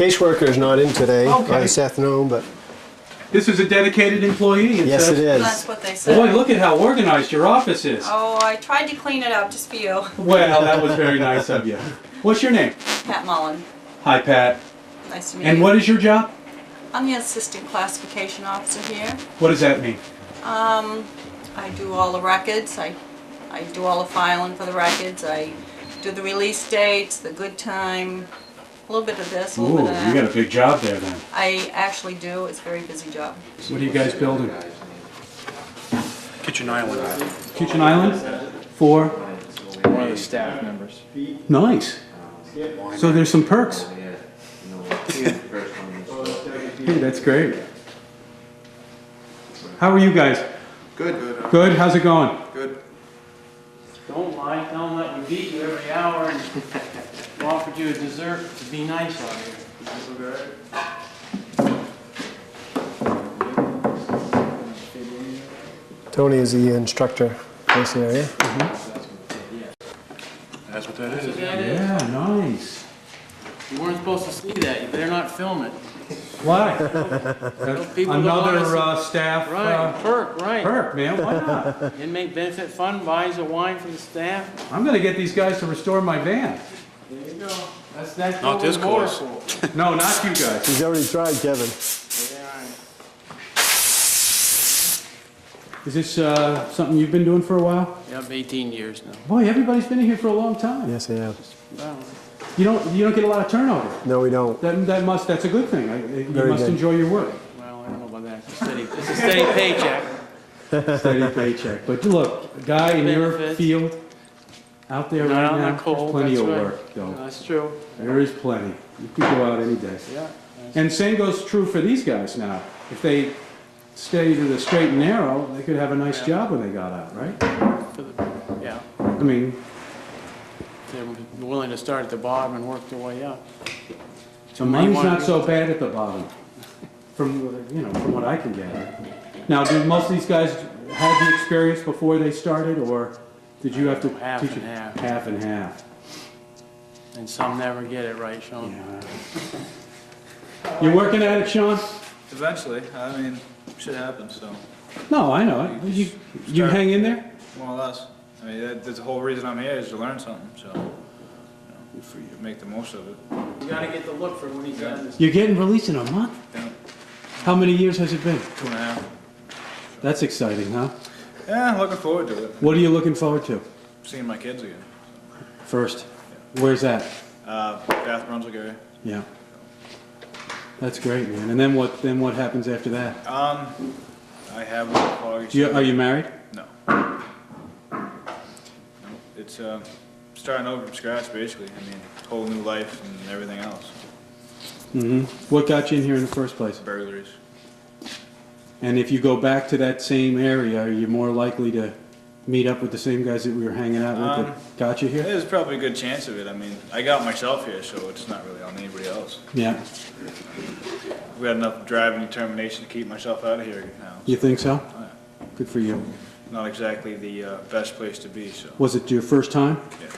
caseworker is not in today, Okay. this afternoon, but This is a dedicated employee. yes, it is. That's what they said. Boy, look at how organized your office is. Oh, I tried to clean it up just for you. Well, that was very nice of you. What's your name? Pat Mullen. Hi, Pat. Nice to meet And you. what is your job? I'm the assistant classification officer here. What does that mean? I do all the records. I do all the filing for the records. I do the release dates, the good time, a little bit of this, a little Ooh, bit of that. you got a big job there then. I actually do. It's a very busy job. What are you guys building? Kitchen Island. Kitchen Island? For? One of the staff members. Nice. So there's some perks. Hey, that's great. How are you guys? Good. Good? How's it going? Good. Don't lie, tell them that we beat you every hour and offered you a dessert to be nice out here. Tony is the instructor in this area. That's what that is. Yeah, nice. You weren't supposed to see that, you better not film it. Why? People don't Another wanna staff Right, perk, right. perk, man. Why not? Inmate benefit fund buys a wine for the staff. I'm going to get these guys to restore my van. There you go. That's Not what this we're more close. for. No, not you guys. He's already tried, Kevin. Is this something you've been doing for a while? Yep, 18 years now. Boy, everybody's been in here for a long time. Yes, I have. Well, You don't get a lot of turnover. No, we don't. That's a good thing. You Very must good. enjoy your work. well, I don't know about that. It's a steady paycheck. Steady paycheck. But look, a guy in your Benefits. field out there Not right out in now, the cold, there's plenty that's of right. work, though. That's true. There is plenty. You can go out any day. Yeah. And same goes true for these guys now. If they stay to the straight and narrow, they could have a nice job when they got out, right? Yeah. I mean, They're willing to start at the bottom and work their way up. the money's not so bad at the bottom, from what I can gather. Now, did most of these guys have the experience before they started, or did you have to Half teach and them? half. Half and half. And some never get it right, Sean. You working at it, Sean? Eventually, I mean, shit happens, so No, I know it. You hang in there? more or less. I mean, that's the whole reason I'm here is to learn something, so good for you. Make the most of it. You gotta get the look for when he's done this. You're getting released in a month? Yeah, How many years has it been? 2.5. That's exciting, huh? Yeah, looking forward to it. What are you looking forward to? Seeing my kids again. First, where's that? Bath Brunswick area. Yeah. That's great, man. And then what? Then what happens after that? I have a mortgage. Are you married? No. No. It's starting over from scratch, basically. I mean, whole new life and everything else. Mm-hmm. What got you in here in the first place? Burglaries. And if you go back to that same area, are you more likely to meet up with the same guys that we were hanging out with that got you here? There's probably a good chance of it. I mean, I got myself here, so it's not really on anybody else. Yeah. We got enough drive and determination to keep myself out of here now. You think so? Oh, yeah. Good for you. Not exactly the best place to be, so. Was it your first time? Yeah.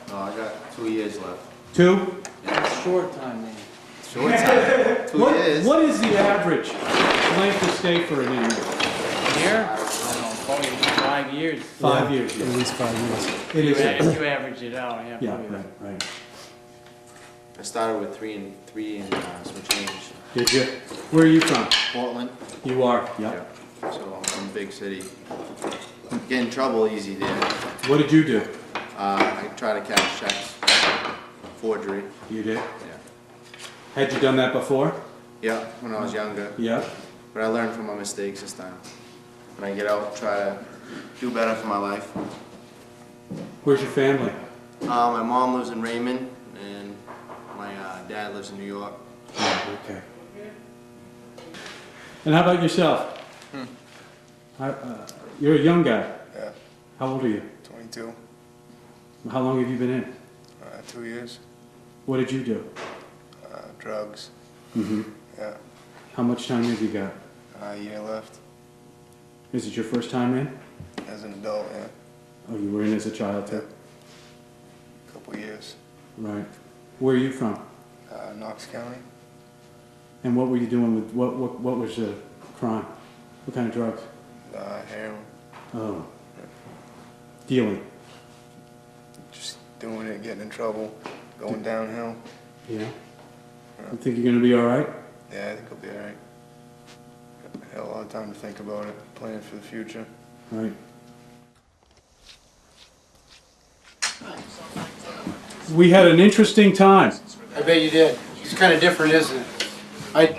No, I got 2 years left. 2? It's short time, man. Short time. 2 years. What is the average length of stay for an inmate? Here? I don't know, probably 5 years. 5 years. At least 5 years. It is. You average it out, yeah. Yeah, probably. right. I started with three and some change. Did you? Where are you from? Portland. You are. Yeah. So I'm from a big city. Get in trouble easy there. What did you do? I try to cash checks. Forgery. You did. Yeah. Had you done that before? Yeah, when I was younger. Yeah. But I learned from my mistakes this time. When I get out, try to do better for my life. Where's your family? My mom lives in Raymond, and my dad lives in New York. Okay. And how about yourself? You're a young guy. Yeah, How old are you? 22, How long have you been in? 2 years, What did you do? drugs, Mm-hmm. yeah, How much time have you got? a year left Is it your first time in? as an adult, yeah, Oh, you were in as a child too? couple years. Right. Where are you from? Knox County. And what were you doing with, what was the crime? What kind of drugs? Heroin. Oh. Dealing. Just doing it, getting in trouble, going downhill. Yeah. You think you're gonna be all right? Yeah, I think I'll be alright. I had a lot of time to think about it, plan for the future. Right. We had an interesting time. I bet you did. It's kind of different, isn't it?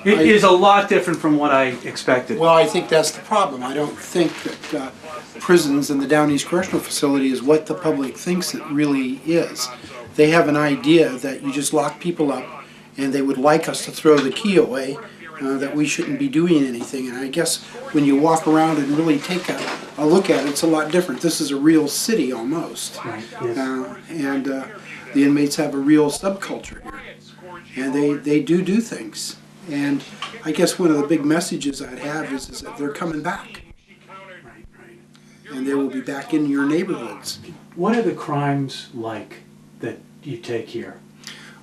It is a lot different from what I expected. Well, I think that's the problem. I don't think that prisons and the Down East Correctional Facility is what the public thinks it really is. They have an idea that you just lock people up and they would like us to throw the key away, that we shouldn't be doing anything. And I guess when you walk around and really take a look at it, it's a lot different. This is a real city almost. Right, yes. The inmates have a real subculture here. And they do things. And I guess one of the big messages I'd have is that they're coming back. Right, right. And they will be back in your neighborhoods. What are the crimes like that you take here?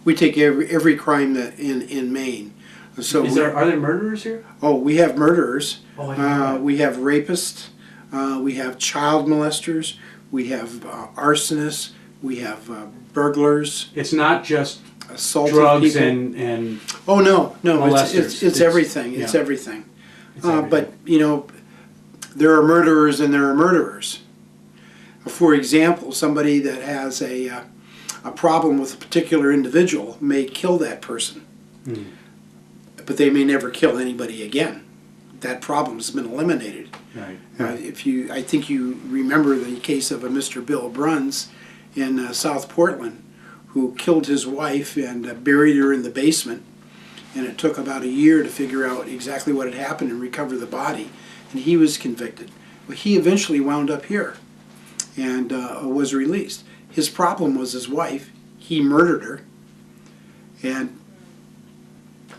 We take every crime that in Maine. So Are there murderers here? Oh, we have murderers. Oh, I didn't know that. We have rapists. We have child molesters. We have arsonists. We have burglars. It's not just Assaulted drugs people. and Oh no, molesters. it's everything. It's Yeah. everything. It's everything. But you know, there are murderers and there are murderers. For example, somebody that has a problem with a particular individual may kill that person, but they may never kill anybody again. That problem's been eliminated. Right. I think you remember the case of a Mr. Bill Bruns in South Portland, who killed his wife and buried her in the basement, and it took about a year to figure out exactly what had happened and recover the body, and he was convicted. Well, he eventually wound up here and was released. His problem was his wife. He murdered her and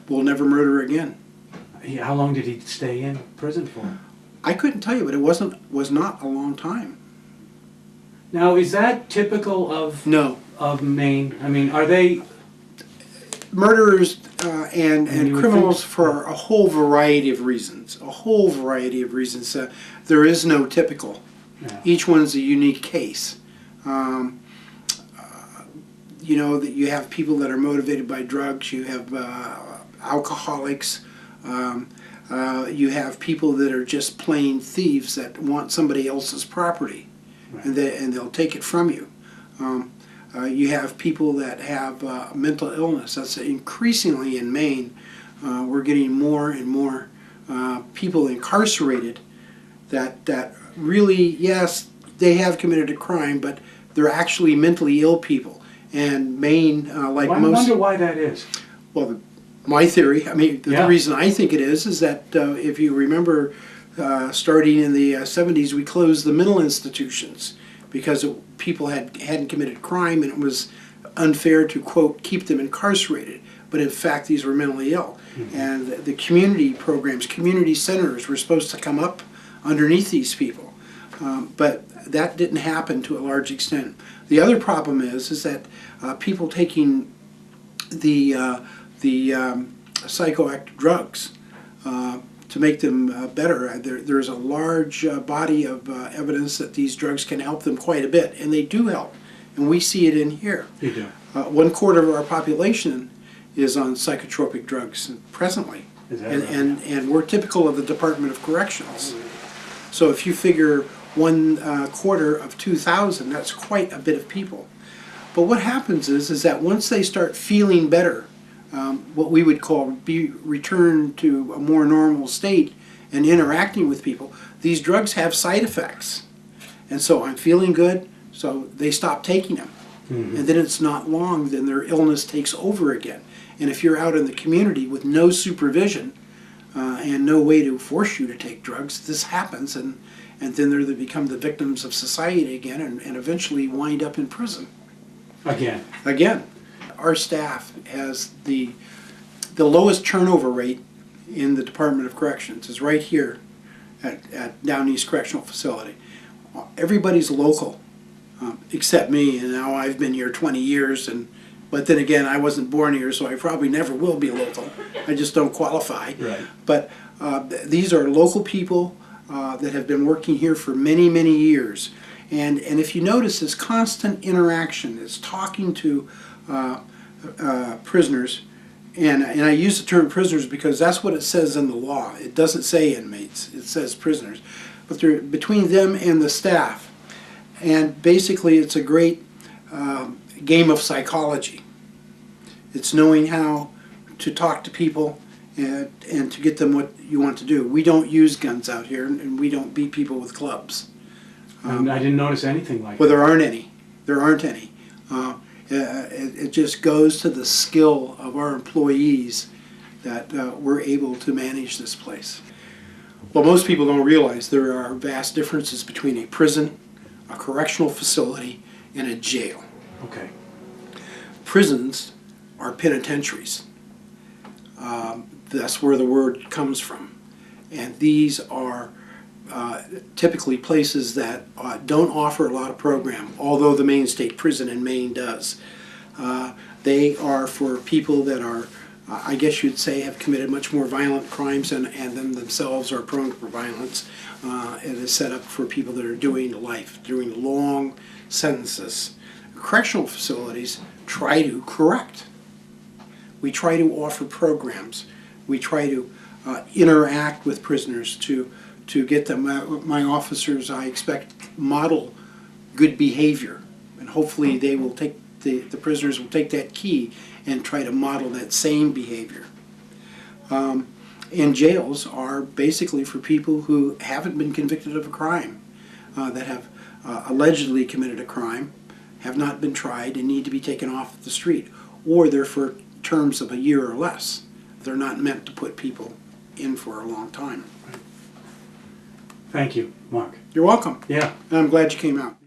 will never murder again. How long did he stay in prison for? I couldn't tell you, but it was not a long time. Now, is that typical of No. Maine? I mean, are they? Murderers and you would criminals think- for a whole variety of reasons. A whole variety of reasons. There is no typical. Yeah. Each one's a unique case. You know, that you have people that are motivated by drugs. You have alcoholics. You have people that are just plain thieves that want somebody else's property, Right. and they'll take it from you. You have people that have mental illness. That's increasingly in Maine. We're getting more and more people incarcerated that really, yes, they have committed a crime, but they're actually mentally ill people. And Maine, like I most... wonder why that is. Well, my theory, I mean, the Yeah. reason I think it is that if you remember, starting in the 70s, we closed the mental institutions because people hadn't committed crime, and it was unfair to, quote, keep them incarcerated. But in fact, these were mentally ill. And the community programs, community centers were supposed to come up underneath these people. But that didn't happen to a large extent. The other problem is that people taking the psychoactive drugs to make them better. There's a large body of evidence that these drugs can help them quite a bit, and they do help. And we see it in here. You do. 1/4 of our population is on psychotropic drugs presently. Is that And we're typical of the Department of Corrections. So if you figure 1/4 of 2,000, that's quite a bit of people. But what happens is that once they start feeling better, what we would call be returned to a more normal state and interacting with people, these drugs have side effects. And so I'm feeling good, so they stop taking them. And then it's not long, then their illness takes over again. And if you're out in the community with no supervision and no way to force you to take drugs, this happens, and then they become the victims of society again and eventually wind up in prison. Again. Our staff has the lowest turnover rate in the Department of Corrections is right here at Down East Correctional Facility. Everybody's local, except me, and now I've been here 20 years, and But then again, I wasn't born here, so I probably never will be local. I just don't qualify. Right. But these are local people that have been working here for many, many years. And if you notice this constant interaction, this talking to prisoners, and I use the term prisoners because that's what it says in the law. It doesn't say inmates, it says prisoners. But they're between them and the staff. And basically it's a great game of psychology. It's knowing how to talk to people and to get them what you want to do. We don't use guns out here, and we don't beat people with clubs. And I didn't notice anything like Well, that. there aren't any. There aren't any. It just goes to the skill of our employees that we're able to manage this place. Well, most people don't realize there are vast differences between a prison, a correctional facility, and a jail. Okay. Prisons are penitentiaries. That's where the word comes from. And these are typically places that don't offer a lot of program, although the Maine State Prison in Maine does. They are for people that are, I guess you'd say, have committed much more violent crimes and them themselves are prone for violence. It is set up for people that are doing life, doing long sentences. Correctional facilities try to correct. We try to offer programs. We try to interact with prisoners to get them. My officers, I expect, model good behavior, and hopefully they will take the prisoners will take that key and try to model that same behavior. And jails are basically for people who haven't been convicted of a crime, that have allegedly committed a crime, have not been tried, and need to be taken off the street, or they're for terms of a year or less. They're not meant to put people in for a long time. Thank you, Mark. You're welcome. Yeah. And I'm glad you came out.